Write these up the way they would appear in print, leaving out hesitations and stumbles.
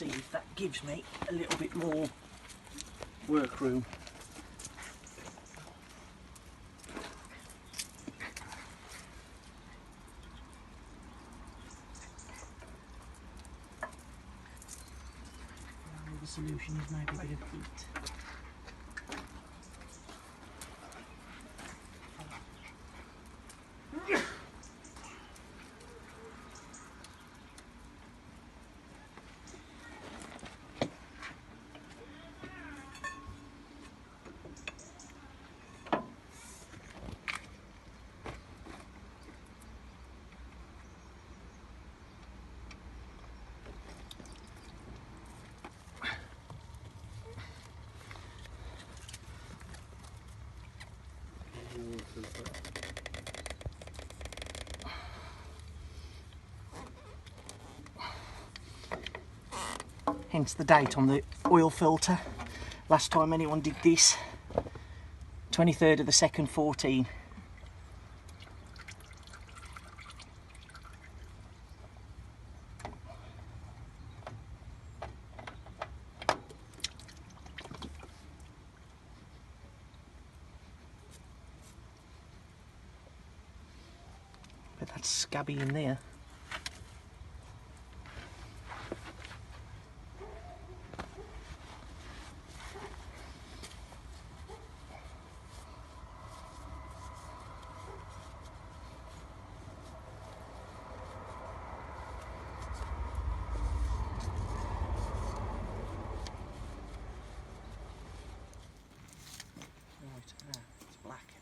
see if that gives me a little bit more work room. The solution is maybe a bit of heat. Hence the date on the oil filter. Last time anyone did this, 23rd of the 2nd, 14. But that's scabby in there. It's black.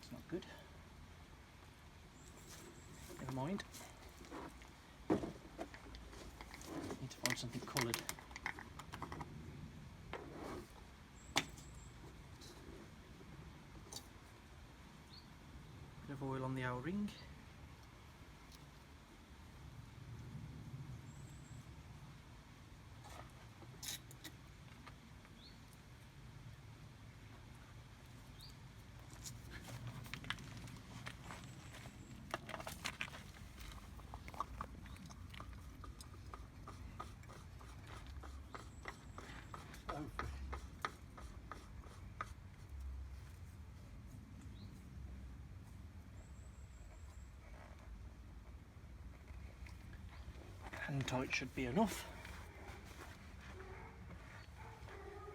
It's not good. Never mind. Need to find something coloured. Bit of oil on the O-ring. Hand tight should be enough.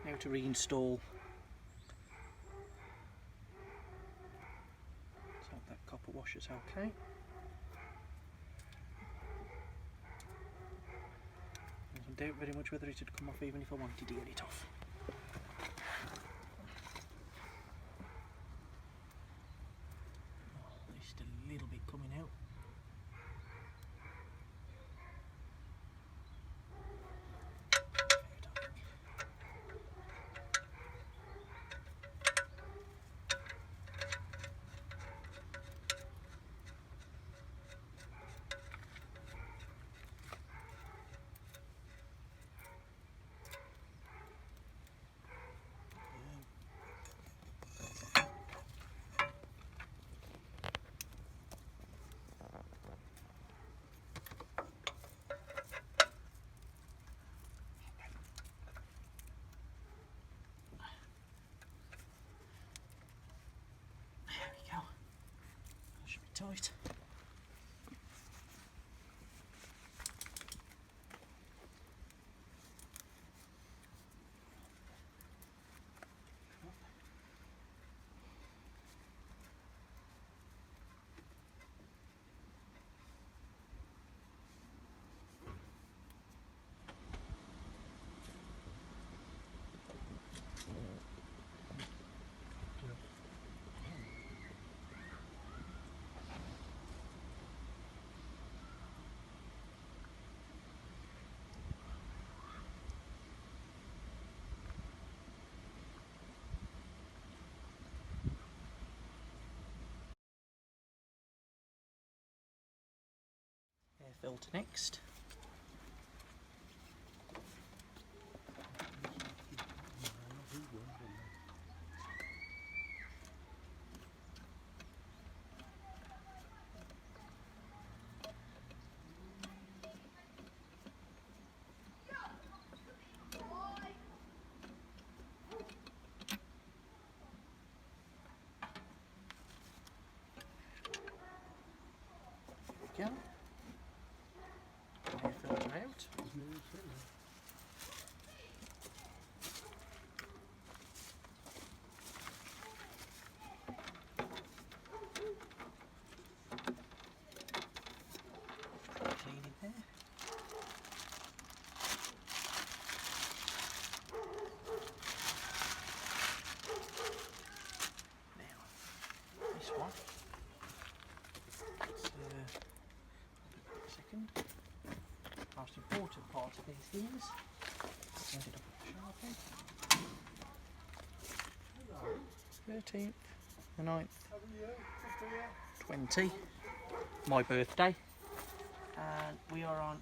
Now to reinstall. Let's hope that copper washer's okay. I doubt very much whether it would come off even if I wanted to get it off. Oh, there's just a little bit coming out. Tight. Air filter next. important part of these things. End it up with Sharpie. 13th, the 9th, 20, my birthday, and we are on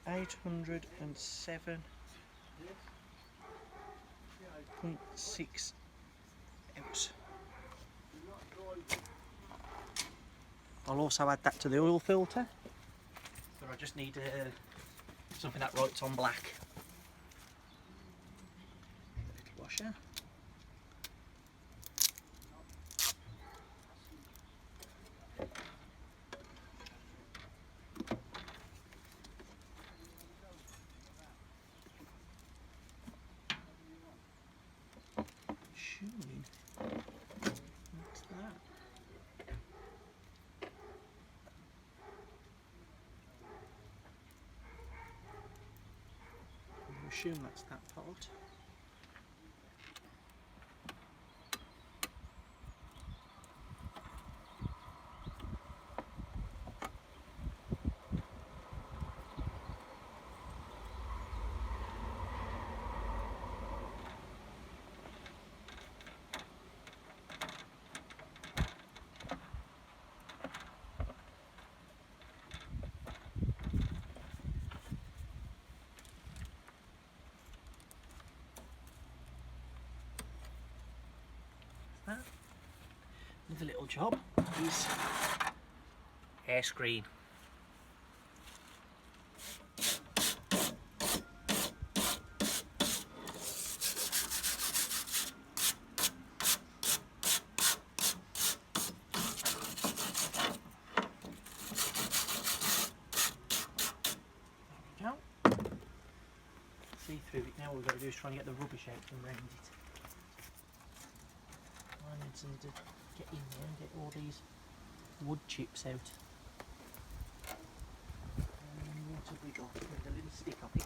807.6 ounce. I'll also add that to the oil filter, but I just need something that writes on black. A little washer. Assuming what's that? I assume that's that part. Another little job is air screen. There we go. See through it now. What we've got to do is try and get the rubbish out from around it. I need some to get in there and get all these wood chips out. And what have we got? With a little stick up it.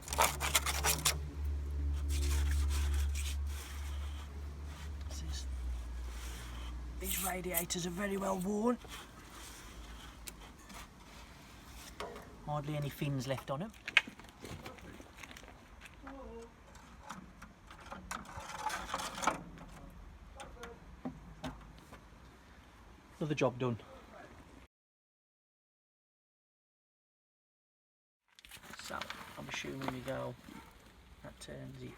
These radiators are very well worn. Hardly any fins left on them. Another job done. So I'm assuming we go, that turns it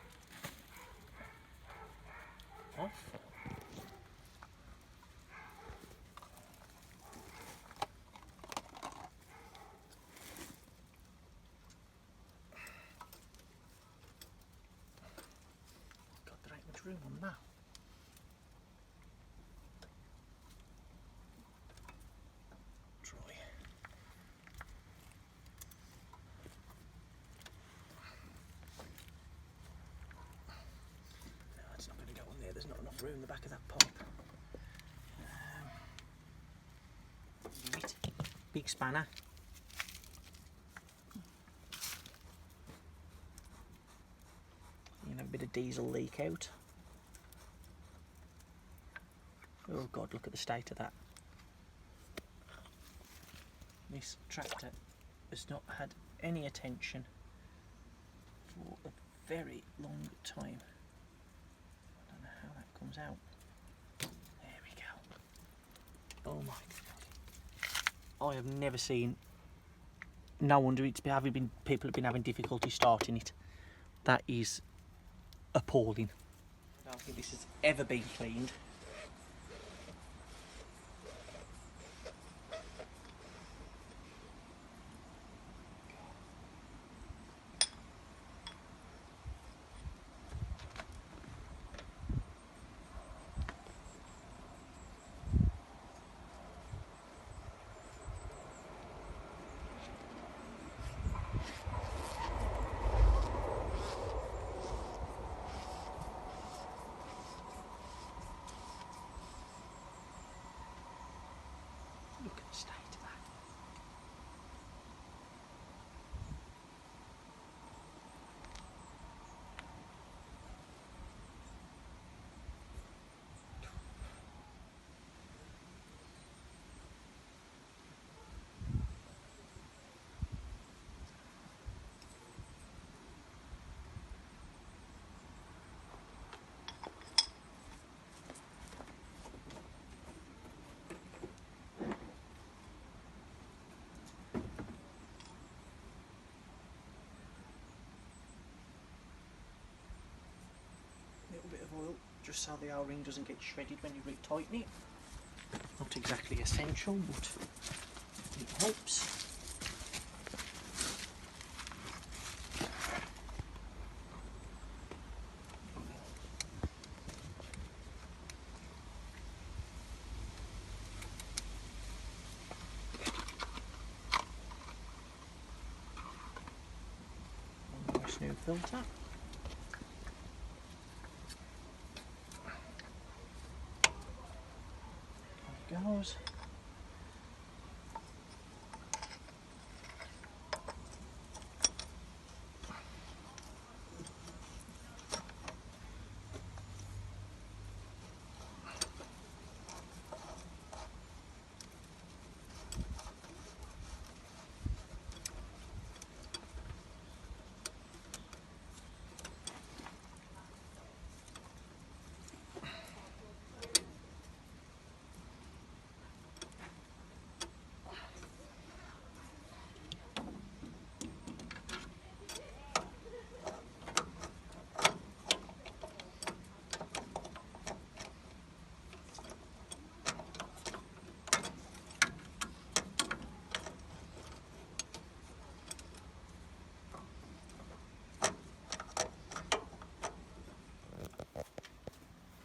off. God, there ain't much room on that. There's not enough room in the back of that pipe. Big spanner. You can have a bit of diesel leak out. Oh God, look at the state of that. This tractor has not had any attention for a very long time. How that comes out. There we go. Oh my God. I have never seen. No wonder people have been having difficulty starting it. That is appalling. I don't think this has ever been cleaned. just so the O-ring doesn't get shredded when you retighten it. Not exactly essential, but it helps. Nice new filter. There it goes.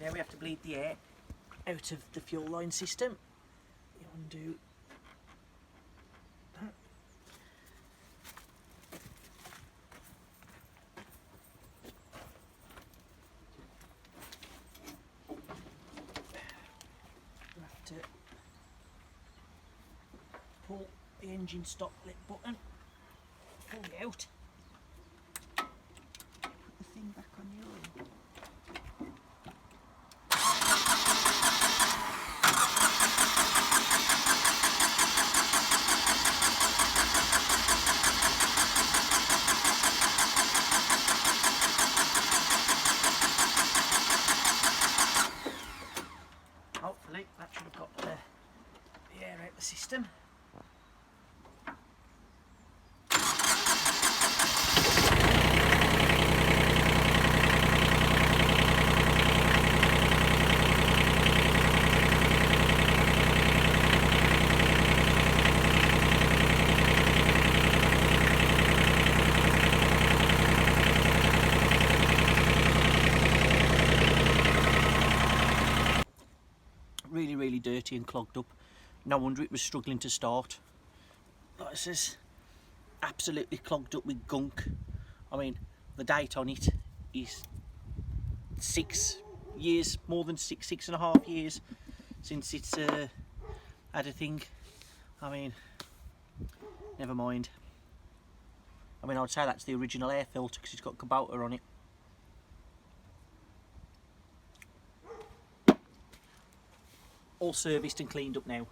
Now we have to bleed the air out of the fuel line system. You undo that. You have to pull the engine stop lit button, pull it out, put the thing back on the oil. Hopefully that should have got the air out the system. Really dirty and clogged up. No wonder it was struggling to start. Like this is absolutely clogged up with gunk. I mean, the date on it is 6 years, more than 6.5 years since it's had a thing. I mean, never mind. I mean, I'd say that's the original air filter because it's got Kubota on it. All serviced and cleaned up now.